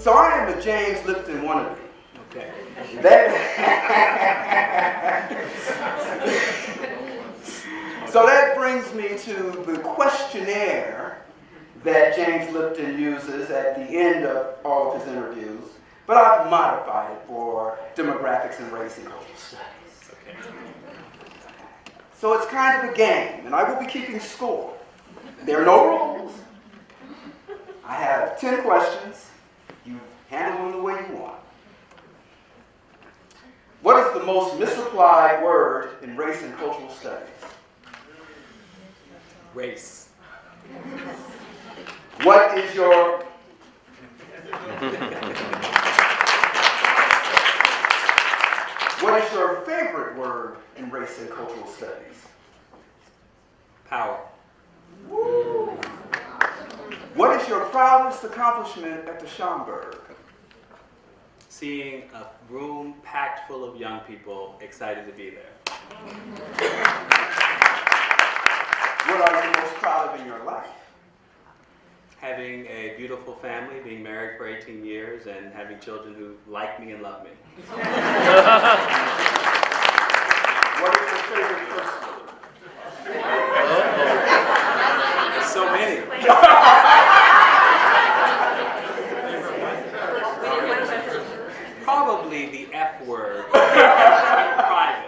So I am a James Lipton wannabe. Okay. So that brings me to the questionnaire that James Lipton uses at the end of all of his interviews, but I've modified it for demographics and race and cultural studies. Okay. So it's kind of a game, and I will be keeping score. There are no rules. I have 10 questions. You handle them the way you want. What is the most misapplied word in race and cultural studies? Race. What is your favorite word in race and cultural studies? Power. Woo. What is your proudest accomplishment at the Schomburg? Seeing a room packed full of young people excited to be there. What are you most proud of in your life? Having a beautiful family, being married for 18 years, and having children who like me and love me. What is your favorite curse word? There's so many. Probably the F word. Private.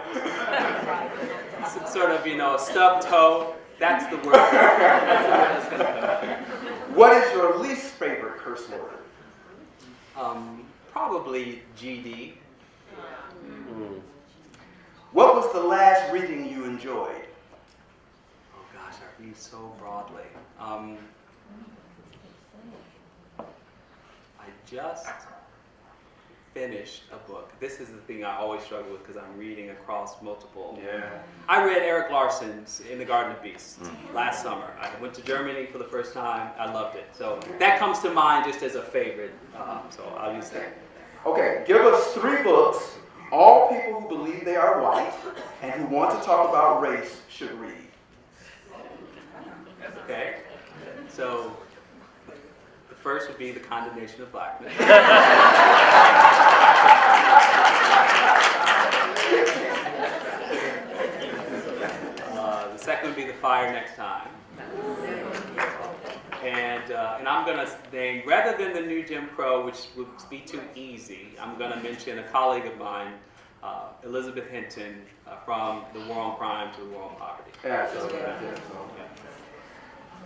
It's sort of, a stub toe. That's the word. That's the word that's gonna What is your least favorite curse word? Probably GD. What was the last reading you enjoyed? Oh gosh, I read so broadly. I just finished a book. This is the thing I always struggle with because I'm reading across multiple. Yeah. I read Eric Larson's In the Garden of Beasts last summer. I went to Germany for the first time. I loved it. So that comes to mind just as a favorite. So I'll use that. Okay, give us 3 books all people who believe they are white and who want to talk about race should read. Okay. So the first would be The Condemnation of Blackness. The second would be The Fire Next Time. And I'm going to name, rather than The New Jim Crow, which would be too easy, I'm going to mention a colleague of mine, Elizabeth Hinton, from The War on Crime to The War on Poverty. Absolutely.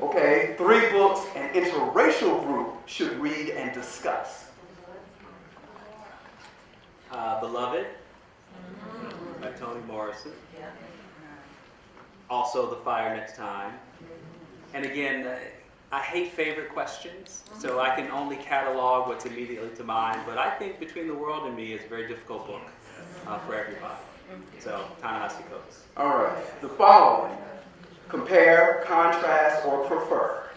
Okay, 3 books an interracial group should read and discuss. Beloved by Toni Morrison. Also The Fire Next Time. And again, I hate favorite questions, so I can only catalog what's immediately to mind, but I think Between the World and Me is a very difficult book for everybody. So, Ta-Nehisi Coates. All right, the following. Compare, contrast, or prefer.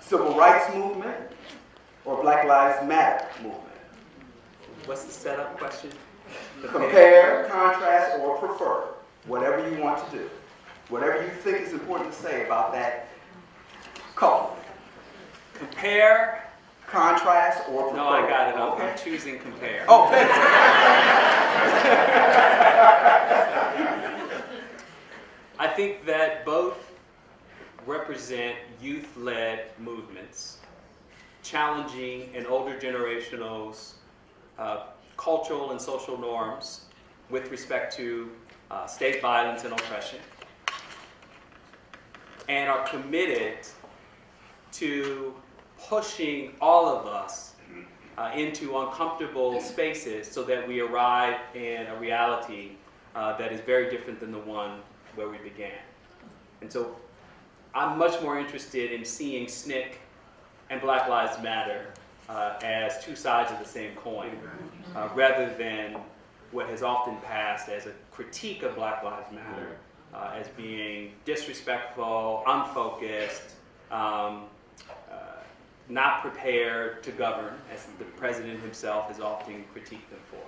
Civil rights movement or Black Lives Matter movement? What's the setup question? Compare, contrast, or prefer. Whatever you want to do. Whatever you think is important to say about that couple. Compare. Contrast, or prefer. No, I got it. Okay. I'm choosing compare. Oh, thanks. I think that both represent youth-led movements, challenging an older generation's cultural and social norms with respect to state violence and oppression, and are committed to pushing all of us into uncomfortable spaces so that we arrive in a reality that is very different than the one where we began. And so I'm much more interested in seeing SNCC and Black Lives Matter as 2 sides of the same coin, rather than what has often passed as a critique of Black Lives Matter as being disrespectful, unfocused, not prepared to govern, as the president himself has often critiqued them for.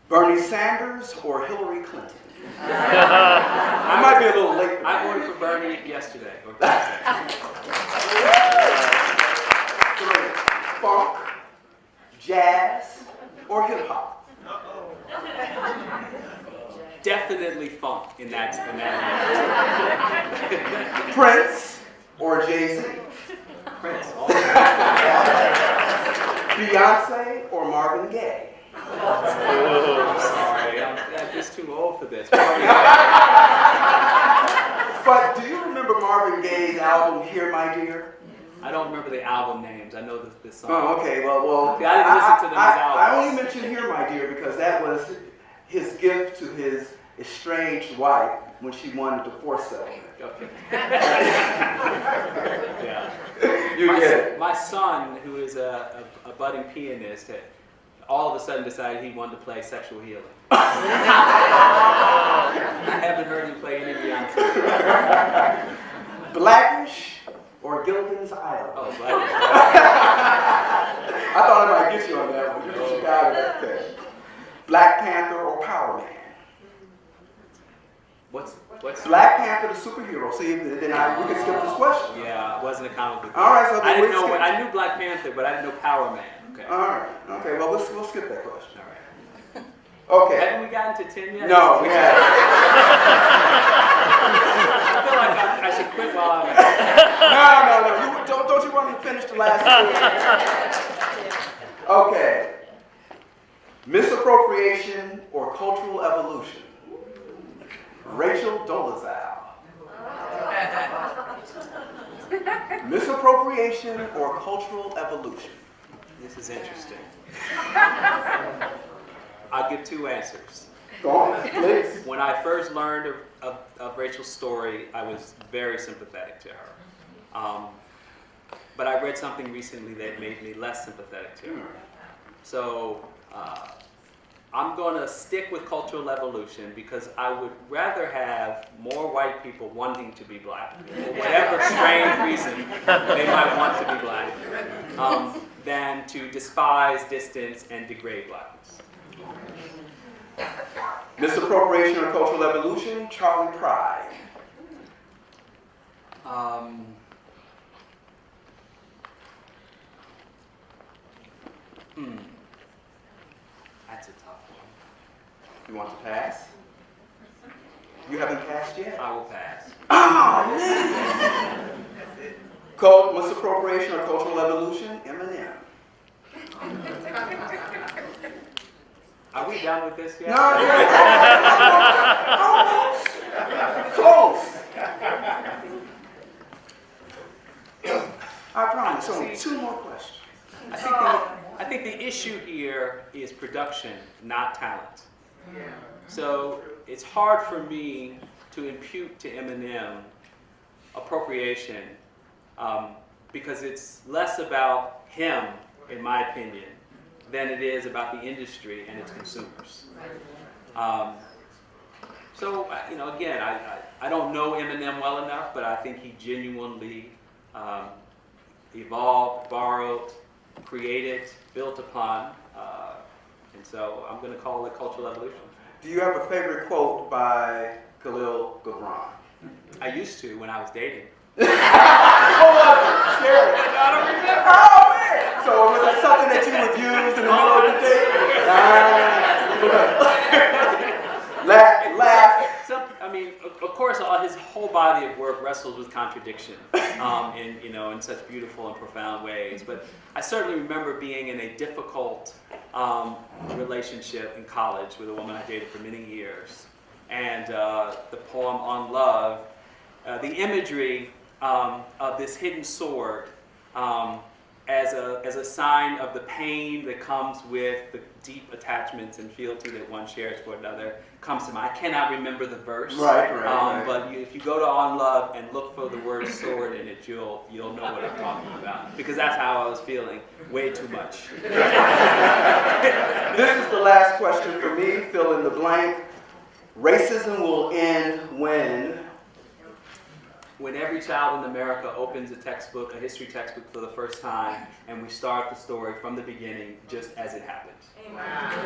Bernie Sanders or Hillary Clinton? I might be a little late. I voted for Bernie yesterday. Or funk, jazz, or hip hop? Definitely funk in that. Prince or Jay-Z? Prince. Beyonce or Marvin Gaye? I'm sorry, I'm just too old for this. But do you remember Marvin Gaye's album, Here My Dear? I don't remember the album names. I know this song. Oh, okay. Well. See, I didn't listen to those I albums. only mention Here My Dear because that was his gift to his estranged wife when she wanted a divorce settlement. Okay. Yeah. You get it. My son, who is a budding pianist, had all of a sudden decided he wanted to play Sexual Healing. I haven't heard him play any Beyonce. Blackish or Gilligan's Island? Oh, Blackish. I thought I might get you on that one. You got it. Okay. Black Panther or Power Man? What's Black Panther, the superhero. See, then we can skip this question. Yeah, it wasn't a comic book. All right, so I then didn't we know. skip. I knew Black Panther, but I didn't know Power Man. Okay. All right. Okay. Well, we'll skip that question. All right. Okay. Haven't we gotten to 10 yet? No, we haven't. I feel like I should quit while I'm at No. Don't you want me to finish the last two? Okay. Misappropriation or cultural evolution? Rachel Dolezal. Misappropriation or cultural evolution? This is interesting. I'll give two answers. Go on, please. When I first learned of Rachel's story, I was very sympathetic to her. But I read something recently that made me less sympathetic to her. So I'm going to stick with cultural evolution because I would rather have more white people wanting to be black, for whatever strange reason they might want to be black, than to despise, distance, and degrade blackness. Misappropriation or cultural evolution? Charlie Pride. That's a tough one. You want to pass? You haven't passed yet? I will pass. Oh, man! Misappropriation or cultural evolution? Eminem. Are we done with this yet? No, almost. Close. I promise. Only two more questions. I think the issue here is production, not talent. So it's hard for me to impute to Eminem appropriation because it's less about him, in my opinion, than it is about the industry and its consumers. So, again, I don't know Eminem well enough, but I think he genuinely evolved, borrowed, created, built upon, and so I'm going to call it cultural evolution. Do you have a favorite quote by Khalil Gibran? I used to when I was dating. What was it? Share it. I don't remember. Oh, man! So was that something that you would use in the middle of the day? Laugh. Of course, his whole body of work wrestles with contradiction, in such beautiful and profound ways. But I certainly remember being in a difficult relationship in college with a woman I dated for many years, and the poem On Love, the imagery of this hidden sword as a sign of the pain that comes with the deep attachments and fealty that one shares for another comes to mind. I cannot remember the verse, right. But if you go to On Love and look for the word sword in it, you'll know what I'm talking about, because that's how I was feeling, way too much. This is the last question for me. Fill in the blank. Racism will end when? When every child in America opens a textbook, a history textbook for the first time, and we start the story from the beginning just as it happened. Amen.